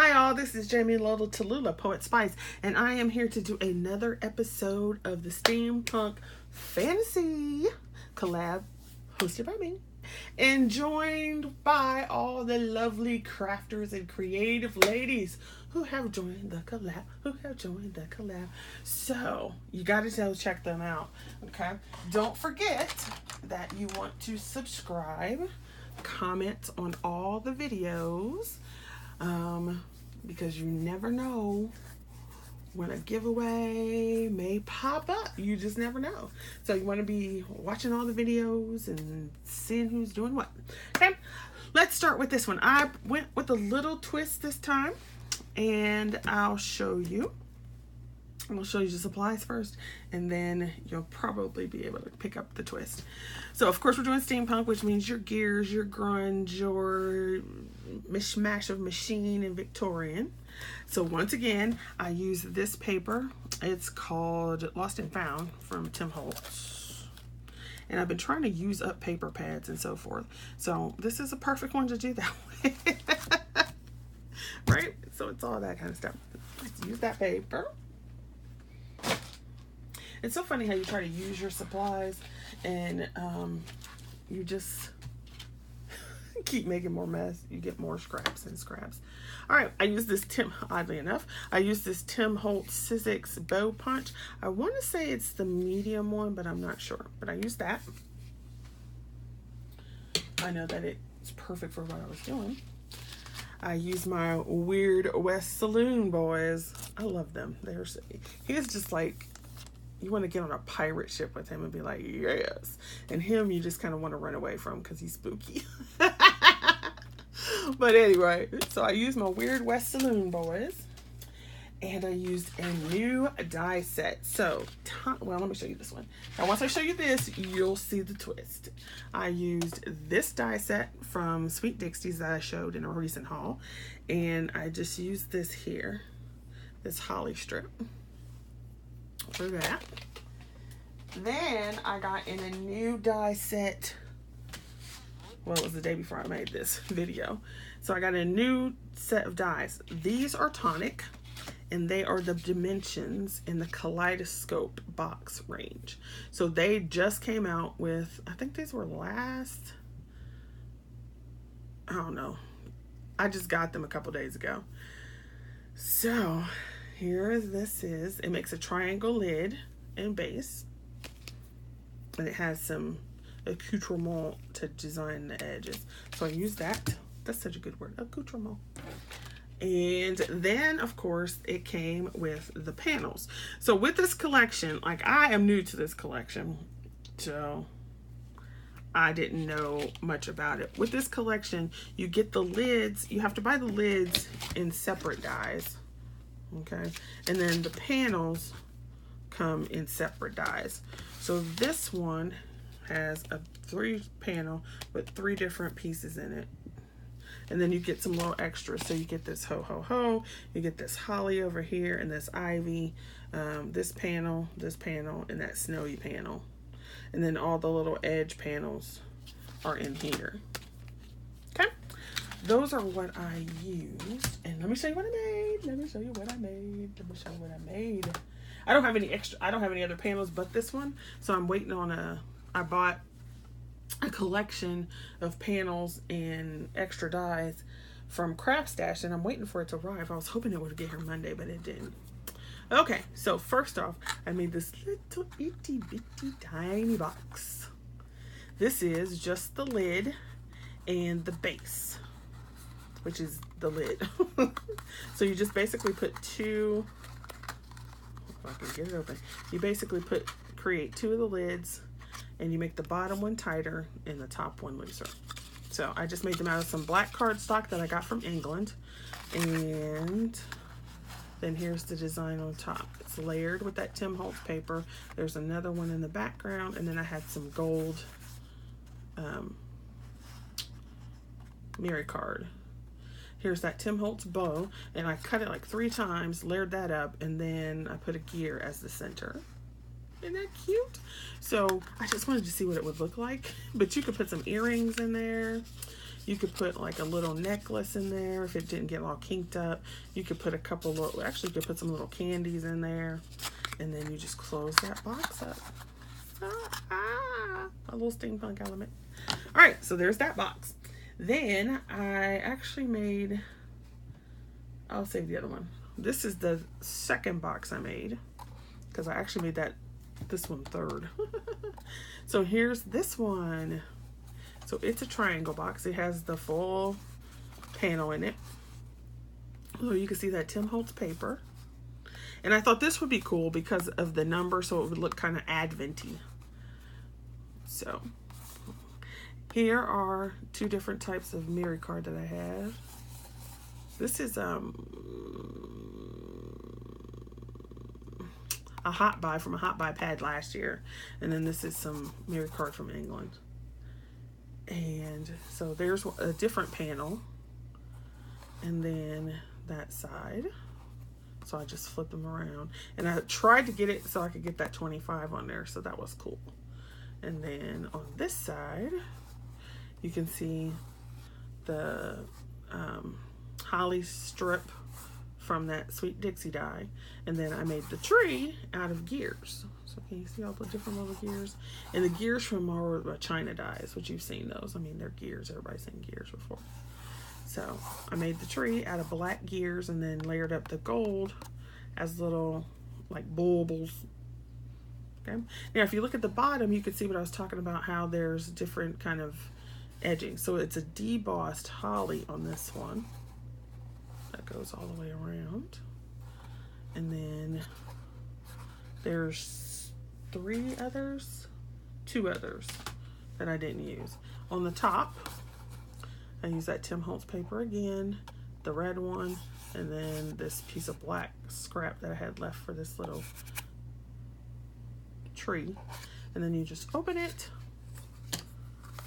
Hi all, this is Jamie Lola Tallulah, Poetspice, and I am here to do another episode of the Steampunk Fantasy collab hosted by me and joined by all the lovely crafters and creative ladies who have joined the collab. So you got to check them out, okay? Don't forget that you want to subscribe, comment on all the videos, because you never know when a giveaway may pop up. You just never know. So you want to be watching all the videos and seeing who's doing what. Okay, let's start with this one. I went with a little twist this time, and I'll show you. I'm going to show you the supplies first, and then you'll probably be able to pick up the twist. So, of course, we're doing steampunk, which means your gears, your grunge, your mishmash of machine and Victorian. So, once again, I use this paper. It's called Lost and Found from Tim Hiltz. And I've been trying to use up paper pads and so forth. So, this is a perfect one to do that way. Right? So, it's all that kind of stuff. Let's use that paper. It's so funny how you try to use your supplies and you just keep making more mess. You get more scraps and scraps. All right, I use this oddly enough, I use this Tim Holtz Sizzix Bow Punch. I want to say it's the medium one, but I'm not sure. But I use that. I know that it's perfect for what I was doing. I use my Weird West Saloon boys. I love them. He's just like, you want to get on a pirate ship with him and be like, yes. And him, you just kind of want to run away from because he's spooky. But anyway, so I used my Weird West Saloon boys. And I used a new die set. So, well, let me show you this one. Now, once I show you this, you'll see the twist. I used this die set from Sweet Dixie's that I showed in a recent haul. And I just used this here, this holly strip. For that. Then I got in a new die set. Well, it was the day before I made this video. So I got a new set of dies. These are Tonic, and they are the dimensions in the kaleidoscope box range. So they just came out with, I think these were last, I don't know. I just got them a couple days ago. So here this is. It makes a triangle lid and base. And it has some accoutrement to design the edges. So I use that. That's such a good word, accoutrement. And then, of course, it came with the panels. So with this collection, like, I am new to this collection, so I didn't know much about it. With this collection, you get the lids. You have to buy the lids in separate dies. Okay, and then the panels come in separate dies. So this one has a 3 panel with 3 different pieces in it, and then you get some little extras. So you get this ho ho ho, you get this holly over here, and this ivy, this panel, and that snowy panel, and then all the little edge panels are in here. Okay, those are what I used. And let me show you what I made. I don't have any extra. I don't have any other panels but this one. So I'm waiting on I bought a collection of panels and extra dies from Craft Stash, and I'm waiting for it to arrive. I was hoping it would get here Monday, but it didn't. Okay, so first off, I made this little itty bitty tiny box. This is just the lid and the base, which is the lid. So you just basically put 2, if I can get it open, you basically create 2 of the lids, and you make the bottom one tighter and the top one looser. So I just made them out of some black cardstock that I got from England. And then here's the design on top. It's layered with that Tim Holtz paper. There's another one in the background, and then I had some gold mirror card. Here's that Tim Holtz bow, and I cut it like 3 times, layered that up, and then I put a gear as the center. Isn't that cute? So I just wanted to see what it would look like. But you could put some earrings in there. You could put like a little necklace in there if it didn't get all kinked up. You could put a couple little, actually you could put some little candies in there. And then you just close that box up. A little steampunk element. All right, so there's that box. Then I actually made, I'll save the other one. This is the second box I made because I actually made this one third. So here's this one. So it's a triangle box. It has the full panel in it. So you can see that Tim Holtz paper. And I thought this would be cool because of the number, so it would look kind of adventy. So here are two different types of mirror card that I have. This is a hot buy from a hot buy pad last year, and then this is some mirror card from England. And so there's a different panel, and then that side. So I just flipped them around, and I tried to get it so I could get that 25 on there, so that was cool. And then on this side, you can see the holly strip from that Sweet Dixie die, and then I made the tree out of gears. So can you see all the different little gears? And the gears from more China dies, which you've seen those. I mean, they're gears. Everybody's seen gears before. So I made the tree out of black gears and then layered up the gold as little like bulbs. Okay. Now, if you look at the bottom, you can see what I was talking about, how there's different kind of edging. So it's a debossed holly on this one. That goes all the way around. And then there's two others that I didn't use. On the top, I use that Tim Holtz paper again, the red one, and then this piece of black scrap that I had left for this little tree. And then you just open it.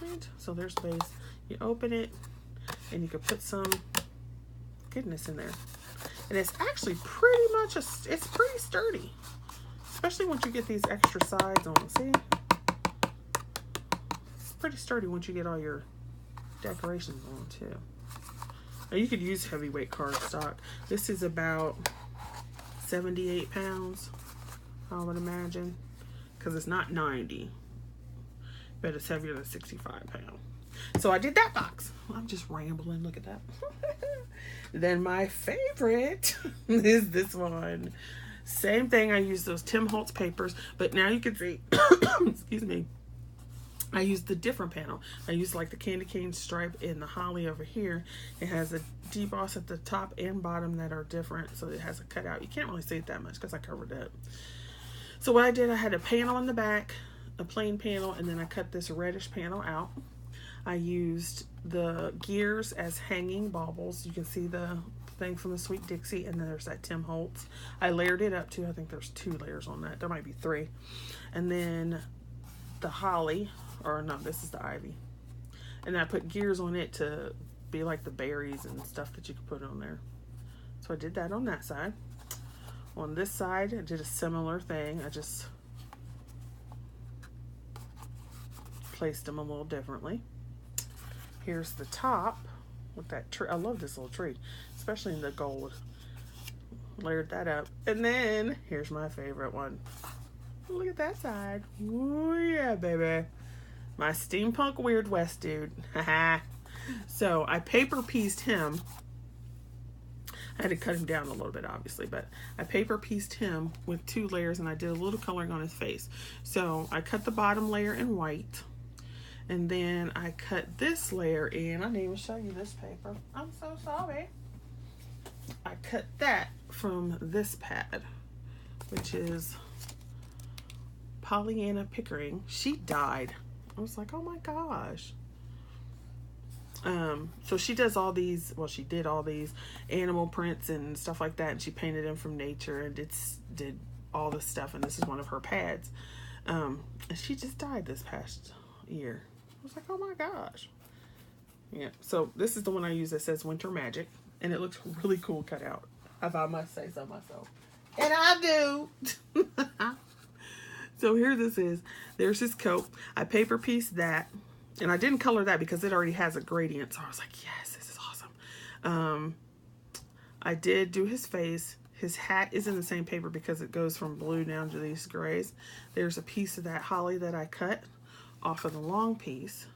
Right? So there's the base. You open it, and you can put some goodness in there. And it's actually pretty much, it's pretty sturdy. Especially once you get these extra sides on. See? It's pretty sturdy once you get all your decorations on too. Now you could use heavyweight cardstock. This is about 78 pounds, I would imagine, because it's not 90, but it's heavier than 65 pounds. So I did that box. I'm just rambling. Look at that. Then my favorite is this one. Same thing. I use those Tim Holtz papers, but now you can see, excuse me, I used the different panel. I used like the candy cane stripe in the holly over here. It has a deboss at the top and bottom that are different, so it has a cutout. You can't really see it that much because I covered it. So what I did, I had a panel in the back, a plain panel, and then I cut this reddish panel out. I used the gears as hanging baubles. You can see the thing from the Sweet Dixie, and then there's that Tim Holtz. I layered it up too. I think there's 2 layers on that. There might be 3. And then the holly, or no, this is the ivy. And I put gears on it to be like the berries and stuff that you could put on there. So I did that on that side. On this side, I did a similar thing. I just placed them a little differently. Here's the top with that tree. I love this little tree, especially in the gold. Layered that up. And then here's my favorite one. Look at that side. Oh yeah, baby. My Steampunk Weird West dude. So I paper pieced him. I had to cut him down a little bit, obviously, but I paper pieced him with 2 layers, and I did a little coloring on his face. So I cut the bottom layer in white, and then I cut this layer in. I didn't even show you this paper. I'm so sorry. I cut that from this pad, which is Pollyanna Pickering. She died. I was like, oh my gosh. So she does all these, well, she did all these animal prints and stuff like that, and she painted them from nature and did all this stuff, and this is one of her pads. And she just died this past year. I was like, oh my gosh. Yeah, so this is the one I use that says Winter Magic, and it looks really cool cut out, if I must say so myself. And I do. So here this is. There's his coat. I paper pieced that. And I didn't color that because it already has a gradient. So I was like, yes, this is awesome. I did do his face. His hat is in the same paper because it goes from blue down to these grays. There's a piece of that holly that I cut off of the long piece.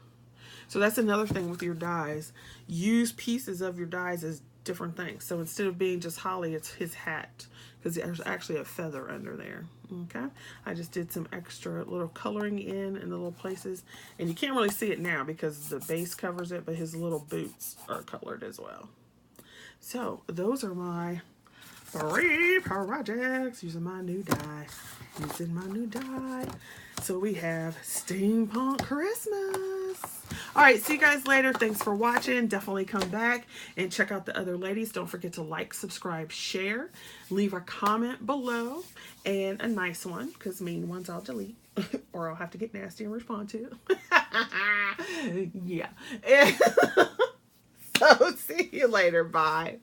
So that's another thing with your dies. Use pieces of your dies as different things. So instead of being just holly, it's his hat, because there's actually a feather under there. Okay, I just did some extra little coloring in the little places, and you can't really see it now because the base covers it, but his little boots are colored as well. So those are my 3 projects using my new die. So we have Steampunk Christmas. All right, see you guys later. Thanks for watching. Definitely come back and check out the other ladies. Don't forget to like, subscribe, share, leave a comment below, and a nice one, because mean ones I'll delete or I'll have to get nasty and respond to. Yeah. So see you later. Bye.